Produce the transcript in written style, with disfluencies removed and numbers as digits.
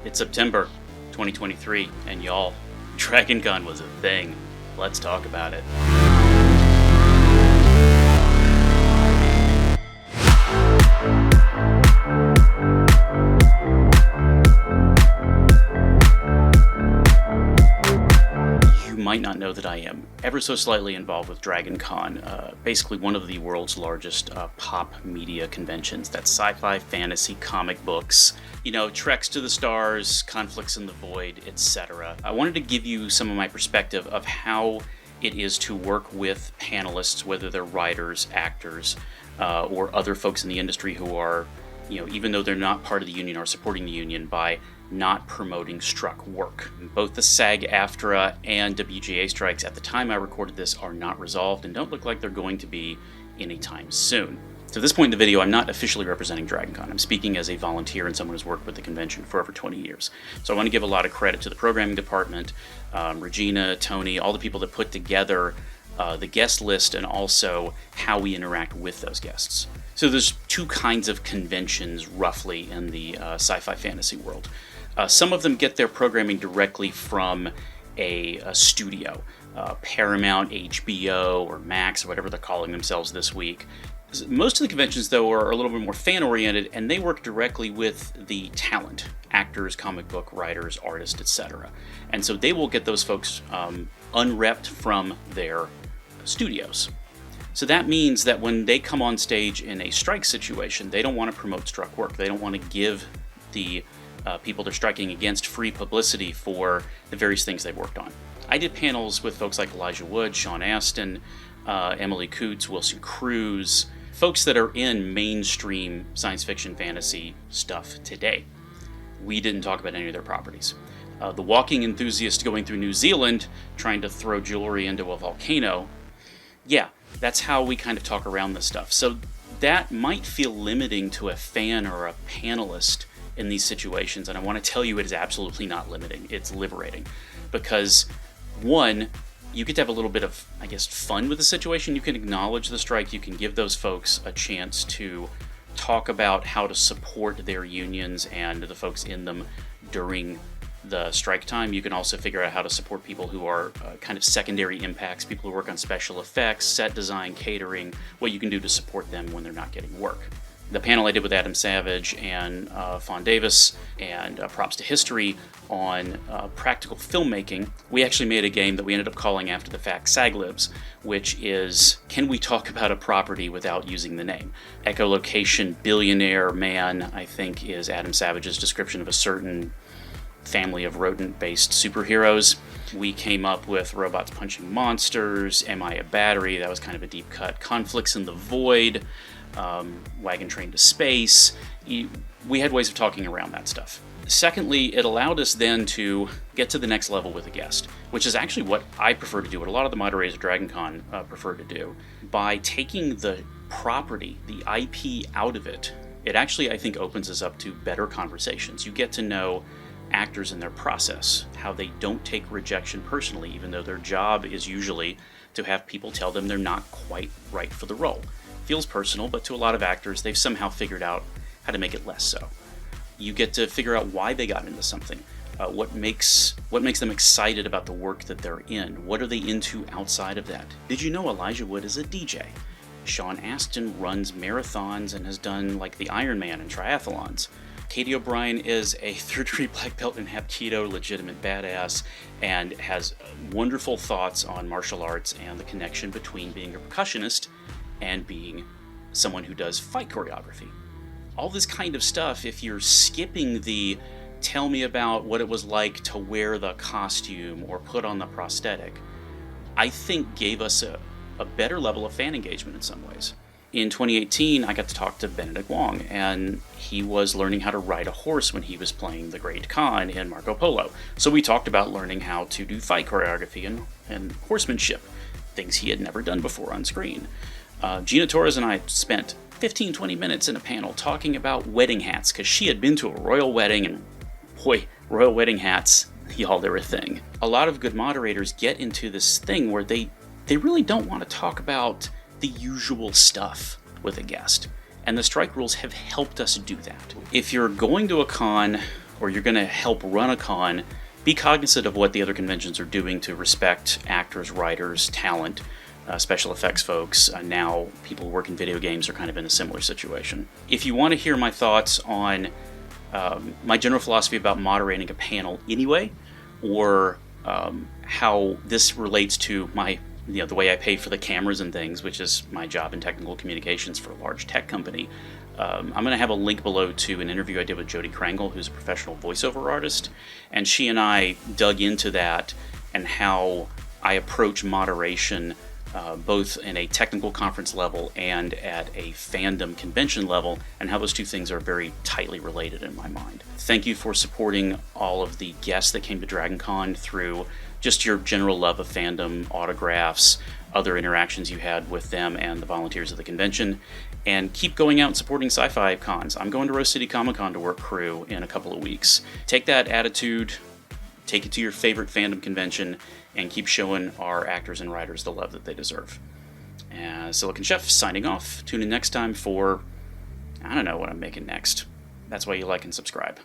It's September 2023, and y'all, Dragon Con was a thing. Let's talk about it. You might not know that I am ever so slightly involved with Dragon Con, basically one of the world's largest pop media conventions. That's sci-fi, fantasy, comic books, treks to the stars, conflicts in the void, etc. I wanted to give you some of my perspective of how it is to work with panelists, whether they're writers, actors, or other folks in the industry who are, even though they're not part of the union, are supporting the union by not promoting struck work. Both the SAG-AFTRA and WGA strikes at the time I recorded this are not resolved and don't look like they're going to be anytime soon. So at this point in the video, I'm not officially representing Dragon Con. I'm speaking as a volunteer and someone who's worked with the convention for over 20 years. So I want to give a lot of credit to the programming department, Regina, Tony, all the people that put together the guest list and also how we interact with those guests. So there's two kinds of conventions roughly in the sci-fi fantasy world. Some of them get their programming directly from a studio, Paramount, HBO, or Max, or whatever they're calling themselves this week. Most of the conventions, though, are a little bit more fan-oriented, and they work directly with the talent, actors, comic book writers, artists, etc. And so they will get those folks unrepped from their studios. So that means that when they come on stage in a strike situation, they don't want to promote struck work. They don't want to give the people they're striking against free publicity for the various things they've worked on. I did panels with folks like Elijah Wood, Sean Astin, Emily Coots, Wilson Cruz, folks that are in mainstream science fiction fantasy stuff today. We didn't talk about any of their properties. The walking enthusiast going through New Zealand trying to throw jewelry into a volcano, yeah, that's how we kind of talk around this stuff. So that might feel limiting to a fan or a panelist in these situations, and I want to tell you it is absolutely not limiting. It's liberating. Because, one, you get to have a little bit of, fun with the situation. You can acknowledge the strike. You can give those folks a chance to talk about how to support their unions and the folks in them during the strike time. You can also figure out how to support people who are kind of secondary impacts, people who work on special effects, set design, catering, what you can do to support them when they're not getting work. The panel I did with Adam Savage and Fawn Davis, and Props to History on practical filmmaking, we actually made a game that we ended up calling after the fact SAG-Libs, which is, can we talk about a property without using the name? Echolocation billionaire man, I think, is Adam Savage's description of a certain family of rodent-based superheroes. We came up with robots punching monsters, Am I a Battery? That was kind of a deep cut. Conflicts in the Void, Wagon Train to Space. We had ways of talking around that stuff. Secondly, it allowed us then to get to the next level with a guest, which is actually what I prefer to do, what a lot of the moderators of Dragon Con prefer to do. By taking the property, the IP out of it, it actually, I think, opens us up to better conversations. You get to know actors and their process, how they don't take rejection personally, even though their job is usually to have people tell them they're not quite right for the role. Feels personal, but to a lot of actors, they've somehow figured out how to make it less so. You get to figure out why they got into something, what makes them excited about the work that they're in, what are they into outside of that. Did you know Elijah Wood is a DJ? Sean Astin runs marathons and has done like the Ironman and triathlons. Katie O'Brien is a third-degree black belt in Hapkido, legitimate badass, and has wonderful thoughts on martial arts and the connection between being a percussionist and being someone who does fight choreography. All this kind of stuff, if you're skipping the tell me about what it was like to wear the costume or put on the prosthetic, I think gave us a better level of fan engagement in some ways. In 2018, I got to talk to Benedict Wong, and he was learning how to ride a horse when he was playing the Great Khan in Marco Polo. So we talked about learning how to do fight choreography and horsemanship, things he had never done before on screen. Gina Torres and I spent 15-20 minutes in a panel talking about wedding hats, because she had been to a royal wedding, and boy, royal wedding hats, y'all, they're a thing. A lot of good moderators get into this thing where they really don't want to talk about the usual stuff with a guest. And the strike rules have helped us do that. If you're going to a con or you're going to help run a con, be cognizant of what the other conventions are doing to respect actors, writers, talent, special effects folks. Now people who work in video games are kind of in a similar situation. If you want to hear my thoughts on my general philosophy about moderating a panel anyway, or how this relates to my, the way I pay for the cameras and things, which is my job in technical communications for a large tech company, I'm going to have a link below to an interview I did with Jody Krangle, who's a professional voiceover artist, and she and I dug into that and how I approach moderation both in a technical conference level and at a fandom convention level, and how those two things are very tightly related in my mind. Thank you for supporting all of the guests that came to DragonCon through just your general love of fandom, autographs, other interactions you had with them and the volunteers of the convention, and keep going out and supporting sci-fi cons. I'm going to Rose City Comic Con to work crew in a couple of weeks. Take that attitude, take it to your favorite fandom convention, and keep showing our actors and writers the love that they deserve. Silicon Chef signing off. Tune in next time for, I don't know what I'm making next. That's why you like and subscribe.